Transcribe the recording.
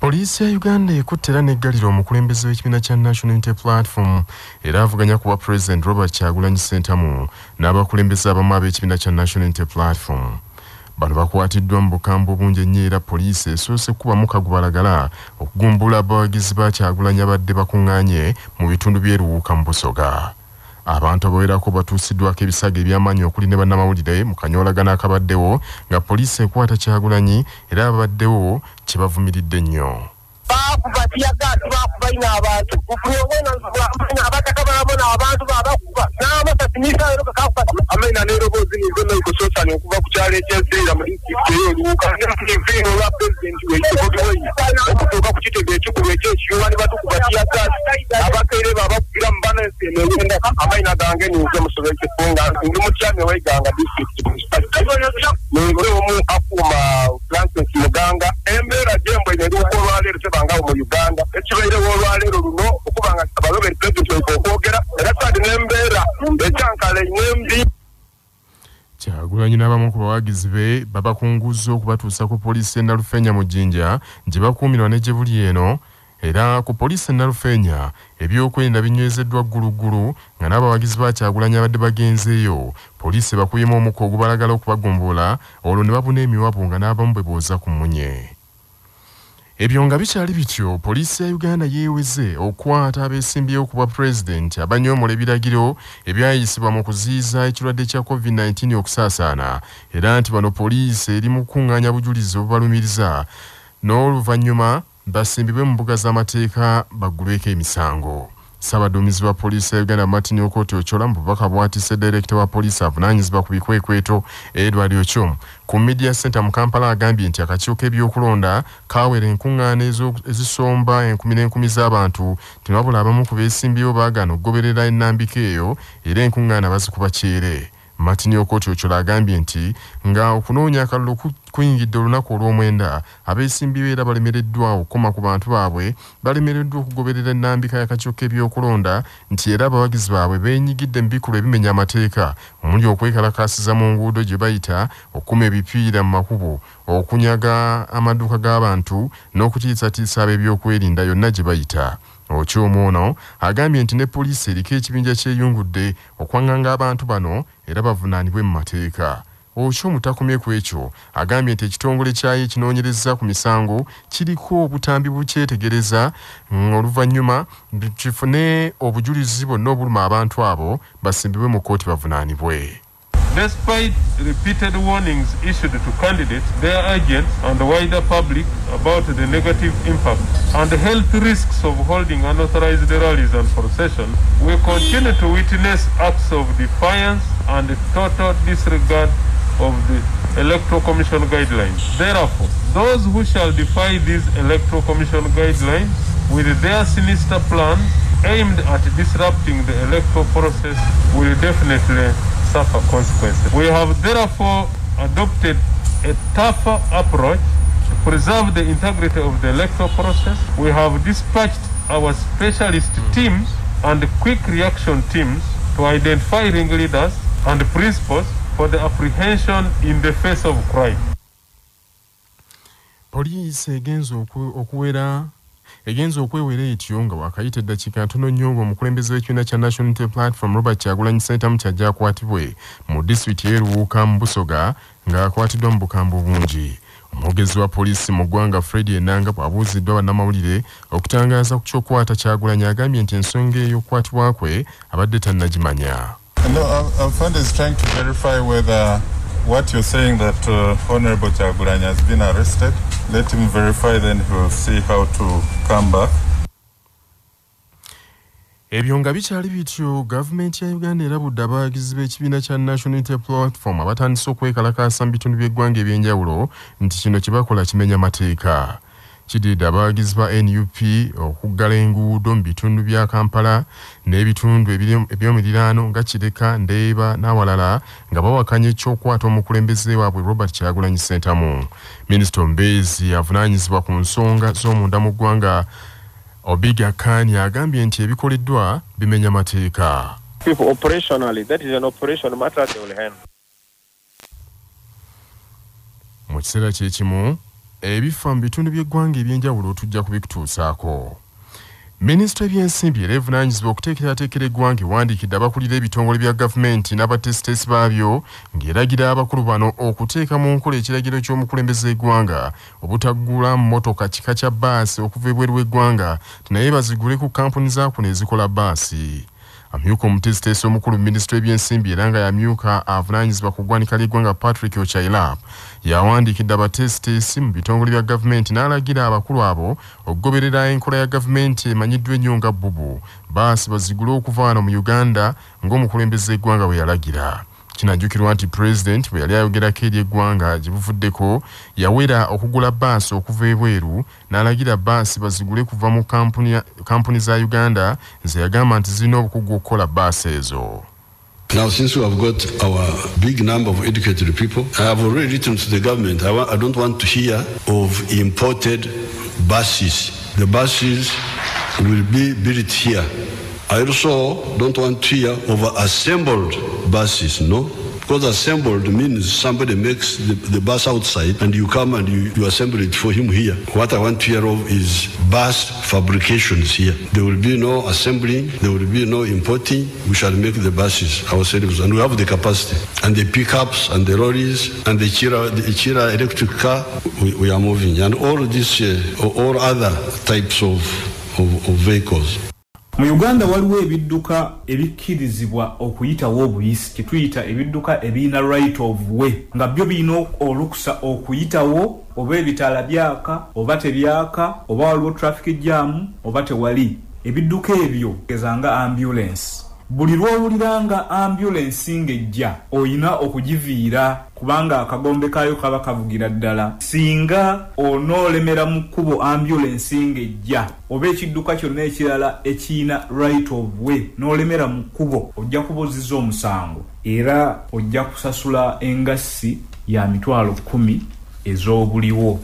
Poliisi ya Uganda ekutte era n'eggalira omukulembeze w'ekibiina kya National Unity Platform era avuganya kuba President Robert Kyagulanyi Ssentamu n'abakulembeze abamu ab'ekibiina kya National Unity Platform. Bano bakwatiddwa mu bukambwe obungi ennyo era poliisi esoose kubamu kagubalagala okugumbula abawagizi ba Kyagulanyi abadde bakuŋŋaanye mu bitundu by'eruwuuka mu Busoga. Abantu abawerako batuusiddwako ebisago eby'amaanyi okuli ne bannamawulire mu kanyoolagano akabaddewo nga poliisi ekwata Kyagulanyi era ababaddewo kye bavumiridde nnyo. Uganda ekibaire olwaleero luno okubanga abaloberi president okwogera era sadi n'embeera ekyankala enyembi. Kyagulanyi n'abamu ku bawagizi be babakunguzza okubatuusa ku poliisi e Nalufeenya mu Jjinja gye bakuumirwa ne gye buli eno era ku poliisi e Nalufeenya ebyokwerinda binywezeddwa gguluggulu nga n'abawagizi ba Kyagulanyi abadde bagenzeeyo poliisi bakuyemu omukka ogubalagala okubagumbula olwo ne babuna emiwabu nga n'abamu bwe booza ku mmunye. Ebyo nga bikyali bityo poliisi ya Uganda yeeweze okwata abeesimbyewo ku bwa President abanyoomola ebiragiro ebyayisibwa mu kuziyiza ekirwadde kya COVID-19 okusaasaana era nti bano poliisi eri mu kukuŋŋaanya bujulizi obubalumiriza n'oluvannyuma basimbibwe mu mbuga z'amateeka baggulweko emisango. Ssaabaduumizi wa poliisi ya Uganda Martin Okoth Ochola mu bubaka bw'atisse Director wa poliisi avunaanyizibwa ku bikwekweto Edward Ochom ku Media Center mu Kampala agambye nti akakiiko k'ebyokulonda kaawera enkuŋŋaana ezisomba enkumi n'enkumi z'abantu tewabula abamu ku beesimbyewo baagaana okugoberera ennambika eyo era enkuŋŋaana bazikuba kyere. Martin Okoth Ochola agambye nti nga okunoonya akalulu kuyingidde olunaku olw'omwenda abeesimbyewo era balemereddwa okukoma ku bantu baabwe balemereddwa okugoberera ennambika y'akakiiko k'ebyokulonda nti era abawagizi baabwe beenyigidde mu bikulu ebimenya amateeka omuli okwekalakaasiza mu nguudo gye bayita okukuma ebipiira mu makubo okunyaga amaduuka g'abantu n'okutiisatiisa ab'ebyokwerinda yonna gye bayita. Ochomo ono agambye nti ne poliisi eriko ekibinja kyeyungudde okwaŋŋanga abantu bano era bavunaanibwe mu mateeka. Ochomo takomye ku ekyo agambye nti ekitongole kyayo ekinoonyereza ku misango kiriko obutambi bukyetegereza oluvannyuma kifune obujulizi bonna obuluma abantu abo basimbibwe mu kkooti bavunaanibwe. Despite repeated warnings issued to candidates, their agents, and the wider public about the negative impact and the health risks of holding unauthorized rallies and processions, we continue to witness acts of defiance and total disregard of the Electoral Commission guidelines. Therefore, those who shall defy these Electoral Commission guidelines with their sinister plans aimed at disrupting the electoral process will definitely suffer consequences. We have therefore adopted a tougher approach to preserve the integrity of the electoral process. We have dispatched our specialist teams and quick reaction teams to identify ringleaders and principals for the apprehension in the face of crime. Poliisi egenza okwewera etyo nga wakayita eddakiika ntono nnyo ng'omukulembeze w'ekibiina kya National Unity Platform Robert Kyagulanyi Ssentamu kyajja akwatibwe mu disitulikiti y'eruwuuka mu Busoga ng'akwatiddwa mu bukambwe bungi. Omwogezi wa poliisi mu ggwanga Fred Enanga bw'abuuziddwa bannamawulire okutangaaza ku ky'okwata Kyagulanyi agambye nti ensonga ey'okukwatibwa kwe abadde tannagimanya. No, our fund is trying to verify whether what you're saying that Honorable Kyagulanyi has been arrested. Let him verify, then we'll see how to come back. Ebyo nga bikyali bityo gavumenti ya Uganda erabudde abawagizi b'ekibiina kya National Unity Platform abatandise okwekalakaasa mu bitundu by'eggwanga ebyenjawulo nti kino kye bakola kimenya mateeka. Kididde abawagizi ba NUP okuggala enguudo mu bitundu bya Kampala n'ebitundu eby'omiriraano nga Kireka, Ndeeba n'awalala nga bawakanya ekyokwata omukulembeze waabwe Robert Kyagulanyi Ssentamu. Minisita Omubeezi avunaanyizibwa ku nsonga z'omunda mu ggwanga Obiga Kani agambye nti ebikoleddwa bimenya mateeka. Operationally, that is an operation matter they will handle. Mu kiseera kyekimu ebifa mu bitundu by'eggwanga ebyenjawulo tujja kubikutuusaako. Minisitule y'ebyensimbi era evunaanyizibwa okuteekerateekera eggwanga ewandiikidde abakulira ebitongole bya gavumenti n'abatesitesi baabyo ng'eragira abakulu bano okuteeka mu nkola ekiragiro ky'omukulembeze eggwanga obutaggula mmotoka kika kya baasi okuva ebweru w'eggwanga naye bazigule ku kampuni zaakuno ezikola baasi. Amyuka omutesitesi omukulu minisitule y'ebyensimbi era nga yamyuka avunaanyizibwa ku ggwanika ly'eggwanga Patrick Ochailap yawandiikidde abatesitesi mu bitongole bya gavumenti n'alagira abakulu abo okugoberera enkola ya gavumenti emanyiddwa ennyo nga bubu baasi bazigule okuva wano mu Uganda ng'omukulembeze eggwanga bwe yalagira. Kinajjukirwa nti President bwe yali ayogerako eri eggwanga gye buvuddeko yawera okugula baasi okuva ebweru n'alagira baasi bazigule kuva mu kampuni za Uganda ze yagamba nti zirina obukugu okukola baasi ezo. Now, since we have got our big number of educated people, I have already written to the government. I don't want to hear of imported buses. The buses will be built here. I also don't want to hear of assembled buses, no? Because assembled means somebody makes the bus outside and you come and you assemble it for him here. What I want to hear of is bus fabrications here. There will be no assembling, there will be no importing. We shall make the buses ourselves and we have the capacity. And the pickups and the lorries and the Chira electric car, we are moving. And all this, all other types of vehicles. Mu Uganda waliwo ebidduka ebikkirizibwa okuyitawo obuyisi kituyita ebidduka ebirina right of way nga byo birina olukusa okuyitawo oba ebitaala byaka oba tebyaka oba waliwo traffic jam oba tewali. Ebidduka ebyo gezanga ambulance. Buli lw'owuliranga ambulance ng'ejja oyina okugiviira kubanga akagombe kayo kaba kavugira ddala. Singa onoolemera mu kkubo ambulance ng'ejja oba ekidduka kyonna ekirala ekiyina right of way n'olemera mu kkubo ojja kubuzizza omusango era ojja kusasula engassi ya $10,000 ez'obuliwo.